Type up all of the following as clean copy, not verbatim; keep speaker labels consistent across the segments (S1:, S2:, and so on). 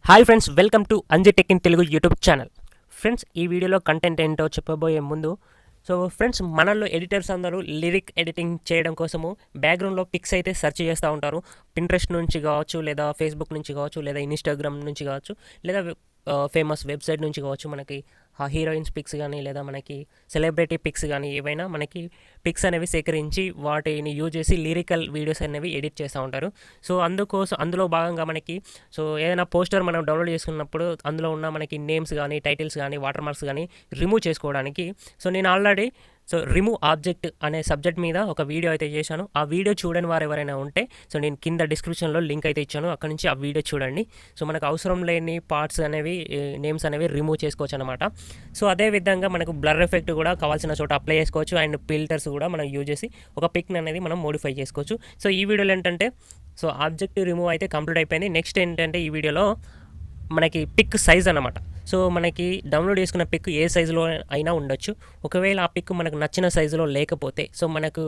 S1: Hi friends, welcome to Anji tech in Telugu YouTube channel. Friends, ఈ వీడియోలో content ఏంటో చెప్పబోయే ముందు ఫ్రెండ్స్, మనల్లో ఎడిటర్స్ అందరూ లిరిక్ ఎడిటింగ్ చేయడం కోసము బ్యాక్గ్రౌండ్లో పిక్స్ అయితే సెర్చ్ చేస్తూ ఉంటారు. పింట్రెస్ట్ నుంచి కావచ్చు, లేదా ఫేస్బుక్ నుంచి కావచ్చు, లేదా ఇన్స్టాగ్రామ్ నుంచి కావచ్చు, లేదా ఫేమస్ వెబ్సైట్ నుంచి కావచ్చు. మనకి హీరోయిన్స్ పిక్స్ కానీ, లేదా మనకి సెలబ్రిటీ పిక్స్ కానీ, ఏవైనా మనకి పిక్స్ అనేవి సేకరించి వాటిని యూజ్ చేసి లిరికల్ వీడియోస్ అనేవి ఎడిట్ చేస్తూ ఉంటారు. సో అందులో భాగంగా మనకి ఏదైనా పోస్టర్ మనం డౌన్లోడ్ చేసుకున్నప్పుడు అందులో ఉన్న మనకి నేమ్స్ కానీ, టైటిల్స్ కానీ, వాటర్ మార్క్స్ కానీ రిమూవ్ చేసుకోవడానికి నేను ఆల్రెడీ రిమూవ్ ఆబ్జెక్ట్ అనే సబ్జెక్ట్ మీద ఒక వీడియో అయితే చేశాను. ఆ వీడియో చూడని వారు ఎవరైనా ఉంటే నేను కింద డిస్క్రిప్షన్లో లింక్ అయితే ఇచ్చాను, అక్కడ నుంచి ఆ వీడియో చూడండి. మనకు అవసరం లేని పార్ట్స్ అనేవి, నేమ్స్ అనేవి రిమూవ్ చేసుకోవచ్చు అనమాట. అదే విధంగా మనకు బ్లర్ ఎఫెక్ట్ కూడా కావాల్సిన చోట అప్లై చేసుకోవచ్చు. అండ్ ఫిల్టర్స్ కూడా మనం యూజ్ చేసి ఒక పిక్ అనేది మనం మోడిఫై చేసుకోవచ్చు. ఈ వీడియోలో ఏంటంటే ఆబ్జెక్ట్ రిమూవ్ అయితే కంప్లీట్ అయిపోయింది. నెక్స్ట్ ఏంటంటే ఈ వీడియోలో మనకి పిక్ సైజ్ అనమాట. మనకి డౌన్లోడ్ చేసుకున్న పిక్ ఏ సైజులో అయినా ఉండొచ్చు. ఒకవేళ ఆ పిక్ మనకు నచ్చిన సైజులో లేకపోతే మనకు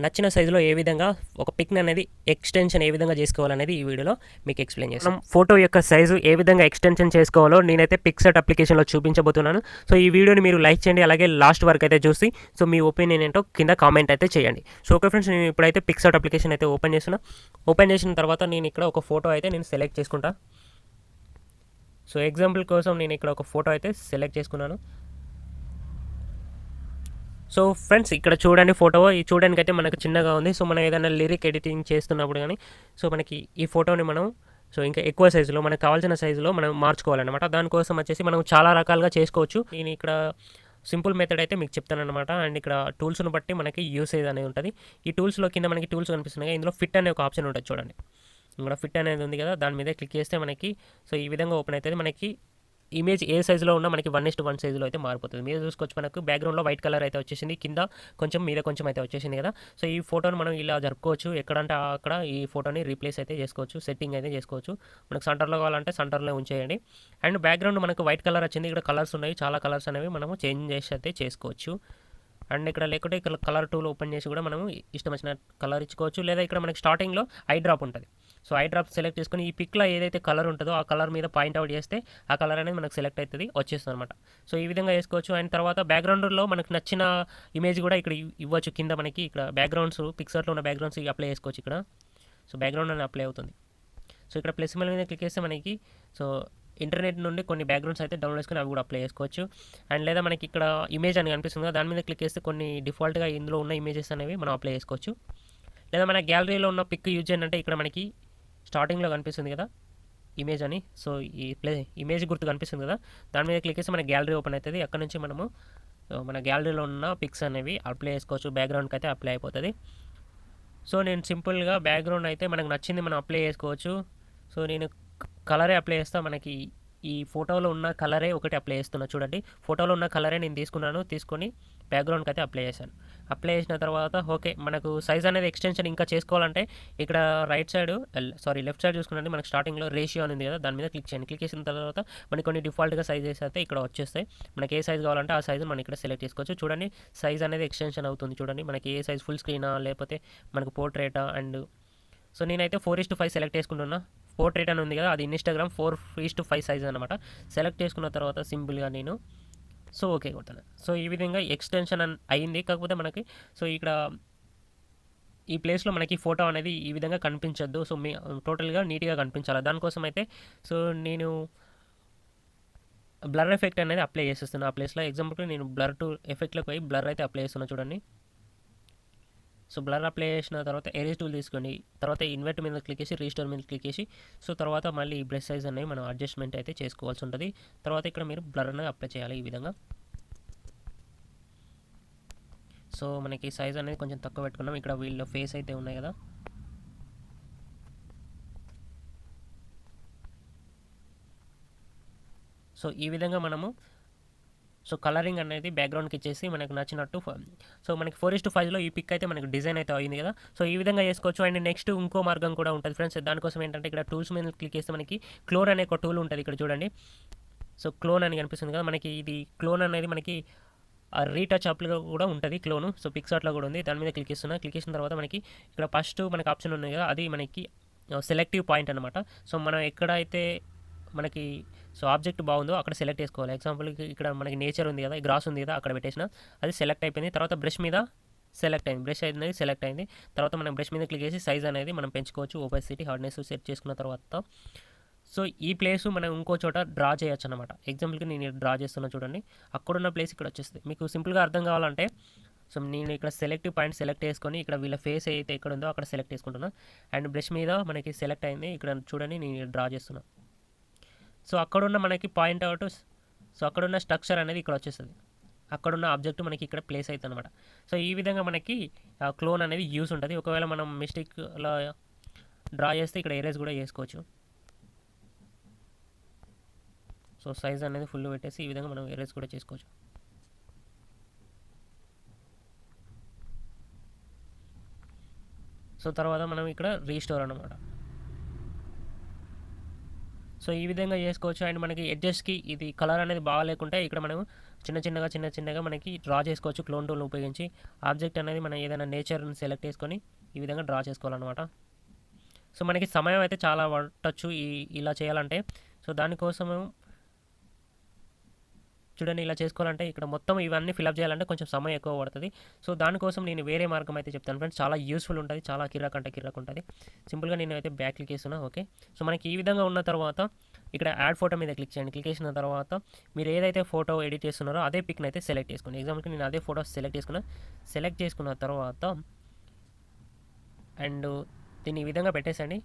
S1: నచ్చిన సైజులో ఏ విధంగా ఒక పిక్ అనేది ఎక్స్టెన్షన్ ఏ విధంగా చేసుకోవాలనేది ఈ వీడియోలో మీకు ఎక్స్ప్లెయిన్ చేస్తాం. ఫోటో యొక్క సైజు ఏ విధంగా ఎక్స్టెన్షన్ చేసుకోవాలో నేనైతే పిక్సార్ట్ అప్లికేషన్లో చూపించబోతున్నాను. ఈ వీడియోని మీరు లైక్ చేయండి, అలాగే లాస్ట్ వరకు అయితే చూసి మీ ఒపీనియన్ ఏంటో కింద కామెంట్ అయితే చేయండి. ఓకే ఫ్రెండ్స్, నేను ఇప్పుడైతే పిక్సార్ట్ అప్లికేషన్ అయితే ఓపెన్ చేసిన తర్వాత నేను ఇక్కడ ఒక ఫోటో అయితే సెలెక్ట్ చేసుకుంటా. ఎగ్జాంపుల్ కోసం నేను ఇక్కడ ఒక ఫోటో అయితే సెలెక్ట్ చేసుకున్నాను. ఫ్రెండ్స్, ఇక్కడ చూడండి ఫోటో. ఈ చూడడానికి అయితే మనకు చిన్నగా ఉంది. మనం ఏదైనా లిరిక్ ఎడిటింగ్ చేస్తున్నప్పుడు కానీ మనకి ఈ ఫోటోని మనం ఇంకా ఎక్కువ సైజులో మనకు కావాల్సిన సైజులో మనం మార్చుకోవాలన్నమాట. దానికోసం వచ్చేసి మనం చాలా రకాలుగా చేసుకోవచ్చు. నేను ఇక్కడ సింపుల్ మెథడ్ అయితే మీకు చెప్తాను అనమాట. అండ్ ఇక్కడ టూల్స్ను బట్టి మనకి యూసేజ్ అనేది ఉంటుంది. ఈ టూల్స్లో కింద మనకి టూల్స్ కనిపిస్తున్నాయి. ఇందులో ఫిట్ అనే ఒక ఆప్షన్ ఉంటుంది చూడండి. ఇక్కడ ఫిట్ అనేది ఉంది కదా, దాని మీద క్లిక్ చేస్తే మనకి ఈ విధంగా ఓపెన్ అవుతుంది. మనకి ఇమేజ్ ఏ సైజులో ఉన్నా మనకి 1:1 సైజులో అయితే మారిపోతుంది. మీరు చూసుకోవచ్చు, మనకు బ్యాక్గ్రౌండ్లో వైట్ కలర్ అయితే వచ్చేసింది, కింద కొంచెం మీద కొంచెం అయితే వచ్చేసింది కదా. ఈ ఫోటోని మనం ఇలా జరుపుకోవచ్చు. ఎక్కడంటే అక్కడ ఈ ఫోటోని రీప్లేస్ అయితే చేసుకోవచ్చు, సెట్టింగ్ అయితే చేసుకోవచ్చు. మనకు సెంటర్లో కావాలంటే సెంటర్లో ఉంచేయండి. అండ్ బ్యాక్గ్రౌండ్ మనకు వైట్ కలర్ వచ్చింది. ఇక్కడ కలర్స్ ఉన్నాయి, చాలా కలర్స్ అనేవి మనము చేంజ్ చేసి అయితే చేసుకోవచ్చు. అండ్ ఇక్కడ లేకుంటే ఇక్కడ కలర్ టూల్ ఓపెన్ చేసి కూడా మనము ఇష్టం వచ్చిన కలర్ ఇచ్చుకోవచ్చు. లేదా ఇక్కడ మనకి స్టార్టింగ్లో ఐ డ్రాప్ ఉంటుంది. ఐ డ్రాప్ సెలెక్ట్ చేసుకుని ఈ పిక్లో ఏదైతే కలర్ ఉంటుందో ఆ కలర్ మీద పాయింట్అవుట్ చేస్తే ఆ కలర్ అనేది మనకు సెలెక్ట్ అవుతుంది, వచ్చేస్తుంది అనమాట. ఈ విధంగా వేసుకోవచ్చు. అండ్ తర్వాత బ్యాక్గ్రౌండ్లో మనకు నచ్చిన ఇమేజ్ కూడా ఇక్కడ ఇవ్వచ్చు. కింద మనకి ఇక్కడ బ్యాక్గ్రౌండ్స్, పిక్సార్ట్లో ఉన్న బ్యాక్గ్రౌండ్స్ అప్లై చేసుకోవచ్చు. ఇక్కడ బ్యాక్గ్రౌండ్ అనేది అప్లై అవుతుంది. ఇక్కడ ప్లస్ మీద క్లిక్ చేస్తే మనకి ఇంటర్నెట్ నుండి కొన్ని బ్యాక్గ్రౌండ్స్ అయితే డౌన్లోడ్ చేసుకుని అవి కూడా అప్లై చేసుకోవచ్చు. అండ్ లేదా మనకి ఇక్కడ ఇమేజ్ అని కనిపిస్తుంది కదా, దాని మీద క్లిక్ చేస్తే కొన్ని డిఫాల్ట్గా ఇందులో ఉన్న ఇమేజెస్ అనేవి మనం అప్లై చేసుకోవచ్చు. లేదా మన గ్యాలరీలో ఉన్న పిక్ యూజ్ చేయాలంటే ఇక్కడ మనకి స్టార్టింగ్లో కనిపిస్తుంది కదా ఇమేజ్ అని, ఈ ఇమేజ్ గుర్తు కనిపిస్తుంది కదా, దాని మీద క్లిక్ చేస్తే మన గ్యాలరీ ఓపెన్ అవుతుంది. అక్కడ నుంచి మనము మన గ్యాలరీలో ఉన్న పిక్స్ అనేవి అప్లై చేసుకోవచ్చు. బ్యాక్గ్రౌండ్కి అయితే అప్లై అయిపోతుంది. నేను సింపుల్గా బ్యాక్గ్రౌండ్ అయితే మనకు నచ్చింది మనం అప్లై చేసుకోవచ్చు. నేను కలరే అప్లై చేస్తాను. మనకి ఈ ఫోటోలో ఉన్న కలరే ఒకటి అప్లై చేస్తున్నా చూడండి. ఫోటోలో ఉన్న కలరే నేను తీసుకొని బ్యాక్గ్రౌండ్కి అయితే అప్లై చేశాను. అప్లై చేసిన తర్వాత ఓకే, మనకు సైజ్ అనేది ఎక్స్టెన్షన్ ఇంకా చేసుకోవాలంటే ఇక్కడ లెఫ్ట్ సైడ్ చూసుకున్నట్టు మనకు స్టార్టింగ్లో రేషియో అని ఉంది కదా, దాని మీద క్లిక్ చేయండి. క్లిక్ చేసిన తర్వాత మనకి కొన్ని డిఫాల్ట్గా సైజెస్ అయితే ఇక్కడ వచ్చేస్తాయి. మనకి ఏ సైజ్ కావాలంటే ఆ సైజు మనం ఇక్కడ సెలెక్ట్ చేసుకోవచ్చు. చూడండి, సైజ్ అనేది ఎక్స్టెన్షన్ అవుతుంది. చూడండి, మనకి ఏ సైజ్ ఫుల్ స్క్రీనా లేకపోతే మనకు పోర్ట్రేటా. అండ్ నేనైతే 4:5 సెలెక్ట్ చేసుకుంటున్నా. పోర్ట్రేట్ అని ఉంది కదా, అది ఇన్స్టాగ్రామ్ 4:5 సైజ్ అనమాట. సెలెక్ట్ చేసుకున్న తర్వాత సింపుల్గా నేను ఓకే కొడతాను. ఈ విధంగా ఎక్స్టెన్షన్ అయింది. కాకపోతే మనకి ఇక్కడ ఈ ప్లేస్లో మనకి ఫోటో అనేది ఈ విధంగా కనిపించద్దు. టోటల్గా నీట్గా కనిపించాలి. దానికోసం అయితే నేను బ్లర్ ఎఫెక్ట్ అనేది అప్లై చేసేస్తున్నాను ఆ ప్లేస్లో. ఎగ్జాంపుల్కి నేను బ్లర్ టు ఎఫెక్ట్లోకి పోయి బ్లర్ అయితే అప్లై చేస్తున్నాను చూడండి. బ్లర్ అప్లై చేసిన తర్వాత ఎరేజ్ టూల్ తీసుకోండి. తర్వాత ఇన్వర్ట్ మీద క్లిక్ చేసి రీస్టోర్ మీద క్లిక్ చేసి తర్వాత మళ్ళీ ఈ బ్రష్ సైజ్ అనేవి మనం అడ్జస్ట్మెంట్ అయితే చేసుకోవాల్సి ఉంటుంది. తర్వాత ఇక్కడ మీరు బ్లర్ అనేది అప్లై చేయాలి ఈ విధంగా. మనకి సైజ్ అనేది కొంచెం తక్కువ పెట్టుకున్నాం. ఇక్కడ వీళ్ళ ఫేస్ అయితే ఉన్నాయి కదా, ఈ విధంగా మనము కలరింగ్ అనేది బ్యాక్గ్రౌండ్కి ఇచ్చేసి మనకు నచ్చినట్టు మనకి 4:5లో ఈ పిక్ అయితే మనకు డిజైన్ అయితే అయింది కదా. ఈ విధంగా చేసుకోవచ్చు. అండ్ నెక్స్ట్ ఇంకో మార్గం కూడా ఉంటుంది ఫ్రెండ్స్. దానికోసం ఏంటంటే ఇక్కడ టూల్స్ మీద క్లిక్ చేస్తే మనకి క్లోన్ అనే ఒక టూల్ ఉంటుంది. ఇక్కడ చూడండి, క్లోన్ అని కనిపిస్తుంది కదా, మనకి ఇది క్లోన్ అనేది మనకి రీటచ్ అప్లో కూడా ఉంటుంది క్లోను. పిక్సార్ట్లో కూడా ఉంది. దాని మీద క్లిక్ చేసిన తర్వాత మనకి ఇక్కడ ఫస్ట్ మనకి ఆప్షన్ ఉంది కదా, అది మనకి సెలెక్టివ్ పాయింట్ అనమాట. మనం ఎక్కడైతే మనకి సో ఆబ్జెక్ట్ బాగుందో అక్కడ సెలెక్ట్ చేసుకోవాలి. ఎగ్జాంపుల్కి ఇక్కడ మనకి నేచర్ ఉంది కదా, గ్రాస్ ఉంది కదా, అక్కడ పెట్టేసిన అది సెలెక్ట్ అయిపోయింది. తర్వాత బ్రష్ మీద సెలెక్ట్ అయింది, బ్రష్ అనేది సెలెక్ట్ అయింది. తర్వాత మనం బ్రష్ మీద క్లిక్ చేసి సైజ్ అనేది మనం పెంచుకోవచ్చు. ఓపెసిటీ, హార్డ్నెస్ సెట్ చేసుకున్న తర్వాత సో ఈ ప్లేస్ మనం ఇంకో చోట డ్రా చేయొచ్చు అనమాట. ఎగ్జాంపుల్కి నేను డ్రా చేస్తున్నా చూడండి, అక్కడున్న ప్లేస్ ఇక్కడ వచ్చేస్తుంది. మీకు సింపుల్గా అర్థం కావాలంటే సో నేను ఇక్కడ సెలెక్టివ్ పాయింట్ సెలెక్ట్ చేసుకొని ఇక్కడ వీళ్ళ ఫేస్ అయితే ఎక్కడ ఉందో అక్కడ సెలెక్ట్ చేసుకుంటున్నా. అండ్ బ్రష్ మీద మనకి సెలెక్ట్ అయింది, ఇక్కడ చూడండి నేను డ్రా చేస్తున్నా. సో అక్కడున్న మనకి పాయింట్ అవుట్, సో అక్కడున్న స్ట్రక్చర్ అనేది ఇక్కడ వచ్చేస్తుంది. అక్కడున్న ఆబ్జెక్ట్ మనకి ఇక్కడ ప్లేస్ అవుతుంది అనమాట. సో ఈ విధంగా మనకి క్లోన్ అనేది యూస్ ఉంటుంది. ఒకవేళ మనం మిస్టేక్లో డ్రా చేస్తే ఇక్కడ ఎరేజ్ కూడా చేసుకోవచ్చు. సో సైజ్ అనేది ఫుల్ పెట్టేసి ఈ విధంగా మనం ఎరేజ్ కూడా చేసుకోవచ్చు. సో తర్వాత మనం ఇక్కడ రీస్టోర్ అనమాట. సో ఈ విధంగా చేసుకోవచ్చు. అండ్ మనకి ఎడ్జెస్కి ఇది కలర్ అనేది బాగా లేకుంటే ఇక్కడ మనం చిన్న చిన్నగా మనకి డ్రా చేసుకోవచ్చు. క్లోన్ టూల్ ఉపయోగించి ఆబ్జెక్ట్ అనేది మనం ఏదైనా నేచర్ని సెలెక్ట్ చేసుకొని ఈ విధంగా డ్రా చేసుకోవాలన్నమాట. సో మనకి సమయం అయితే చాలా పట్టచ్చు ఇలా చేయాలంటే. సో దానికోసము చూడండి, ఇలా చేసుకోవాలంటే ఇక్కడ మొత్తం ఇవన్నీ ఫిల్అప్ చేయాలంటే కొంచెం సమయం ఎక్కువ పడుతుంది. సో దానికోసం నేను వేరే మార్గం అయితే చెప్తాను ఫ్రెండ్స్. చాలా యూస్ఫుల్ ఉంటుంది, చాలా కిరాక్ ఉంటుంది. సింపుల్గా నేను అయితే బ్యాక్ క్లిక్ చేస్తున్నా. ఓకే, సో మనకి ఈ విధంగా ఉన్న తర్వాత ఇక్కడ యాడ్ ఫోటో మీద క్లిక్ చేయండి. క్లిక్ చేసిన తర్వాత మీరు ఏదైతే ఫోటో ఎడిట్ చేస్తున్నారో అదే పిక్ని అయితే సెలెక్ట్ చేసుకోండి. ఎగ్జాంపుల్కి నేను అదే ఫోటో సెలెక్ట్ చేసుకున్న తర్వాత అండ్ దీన్ని ఈ విధంగా పెట్టేసండి.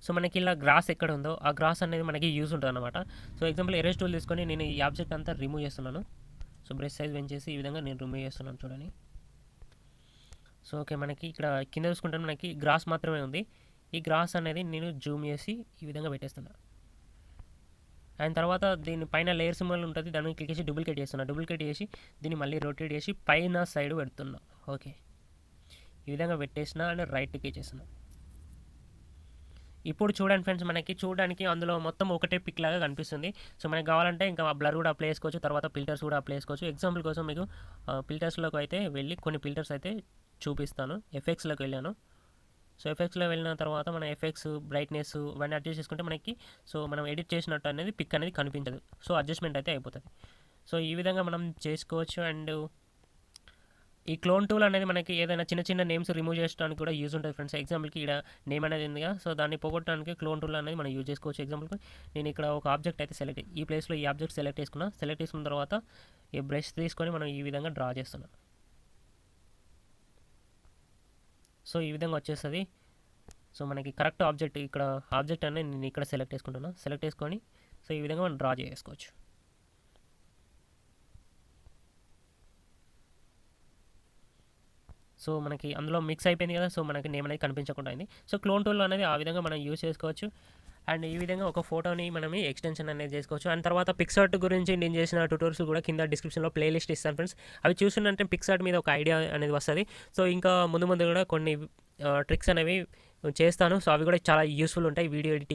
S1: సో మనకి ఇలా గ్రాస్ ఎక్కడ ఉందో ఆ గ్రాస్ అనేది మనకి యూజ్ ఉంటుంది అనమాట. సో ఎగ్జాంపుల్ ఎరేజ్ టూల్ తీసుకొని నేను ఈ ఆబ్జెక్ట్ అంతా రిమూవ్ చేస్తున్నాను. సో బ్రష్ సైజ్ పెంచేసి ఈ విధంగా నేను రిమూవ్ చేస్తున్నాను చూడండి. సో ఓకే, మనకి ఇక్కడ కింద చూసుకుంటే మనకి గ్రాస్ మాత్రమే ఉంది. ఈ గ్రాస్ అనేది నేను జూమ్ చేసి ఈ విధంగా పెట్టేస్తున్నాను. అండ్ తర్వాత దీని పైన లేయర్ సింబల్ ఉంటుంది, దాన్ని క్లిక్ చేసి డూప్లికేట్ చేసి దీన్ని మళ్ళీ రొటేట్ చేసి పైన సైడ్ పెడుతున్నా. ఓకే, ఈ విధంగా పెట్టేసిన అండ్ రైట్ క్లిక్ చేస్తున్నా. ఇప్పుడు చూడండి ఫ్రెండ్స్, మనకి చూడడానికి అందులో మొత్తం ఒకటే పిక్ లాగా కనిపిస్తుంది. సో మనకి కావాలంటే ఇంకా బ్లర్ కూడా అప్లై చేసుకోవచ్చు, తర్వాత ఫిల్టర్స్ కూడా అప్లై చేసుకోవచ్చు. ఎగ్జాంపుల్ కోసం మీకు ఫిల్టర్స్లోకి అయితే వెళ్ళి కొన్ని ఫిల్టర్స్ అయితే చూపిస్తాను. ఎఫెక్ట్స్లోకి వెళ్ళాను. సో ఎఫెక్ట్స్లో వెళ్ళిన తర్వాత మన ఎఫెక్ట్స్, బ్రైట్నెస్ ఇవన్నీ అడ్జస్ట్ చేసుకుంటే మనకి సో మనం ఎడిట్ చేసినట్టు అనేది పిక్ అనేది కనిపించదు. సో అడ్జస్ట్మెంట్ అయితే అయిపోతుంది. సో ఈ విధంగా మనం చేసుకోవచ్చు. అండ్ ఈ క్లోన్ టూల్ అనేది మనకి ఏదైనా చిన్న నేమ్స్ రిమూవ్ చేయడానికి కూడా యూజ్ ఉంటుంది ఫ్రెండ్స్. ఎగ్జాంపుల్కి ఇక్కడ నేమ్ అనేది ఉందిగా, సో దాన్ని పోగొట్టడానికి క్లోన్ టూల్ అనేది మనం యూజ్ చేసుకోవచ్చు. ఎగ్జాంపుల్కి నేను ఇక్కడ ఒక ఆబ్జెక్ట్ అయితే ఈ ప్లేస్లో ఈ ఆబ్జెక్ట్ సెలెక్ట్ చేసుకున్న తర్వాత ఈ బ్రష్ తీసుకొని మనం ఈ విధంగా డ్రా చేస్తున్నాం. సో ఈ విధంగా వచ్చేస్తుంది. సో మనకి కరెక్ట్ ఆబ్జెక్ట్ ఇక్కడ ఆబ్జెక్ట్ అనేది నేను ఇక్కడ సెలెక్ట్ చేసుకొని సో ఈ విధంగా మనం డ్రా చేసుకోవచ్చు. సో మనకి అందులో మిక్స్ అయిపోయింది కదా, సో మనకి నేమ్ అనేది కనిపించకుండా అయింది. సో క్లోన్ టూల్ అనేది ఆ విధంగా మనం యూజ్ చేసుకోవచ్చు. అండ్ ఈ విధంగా ఒక ఫోటోని మనం ఎక్స్టెన్షన్ అనేది చేసుకోవచ్చు. అండ్ తర్వాత పిక్సార్ట్ గురించి నేను చేసిన ట్యూటోరియల్స్ కూడా కింద డిస్క్రిప్షన్లో ప్లేలిస్ట్ ఇస్తాను ఫ్రెండ్స్. అవి చూస్తుంటే పిక్సార్ట్ మీద ఒక ఐడియా అనేది వస్తుంది. సో ఇంకా ముందు కూడా కొన్ని ట్రిక్స్ అనేవి చేస్తాను. సో అవి కూడా చాలా యూస్ఫుల్ ఉంటాయి వీడియో ఎడిటింగ్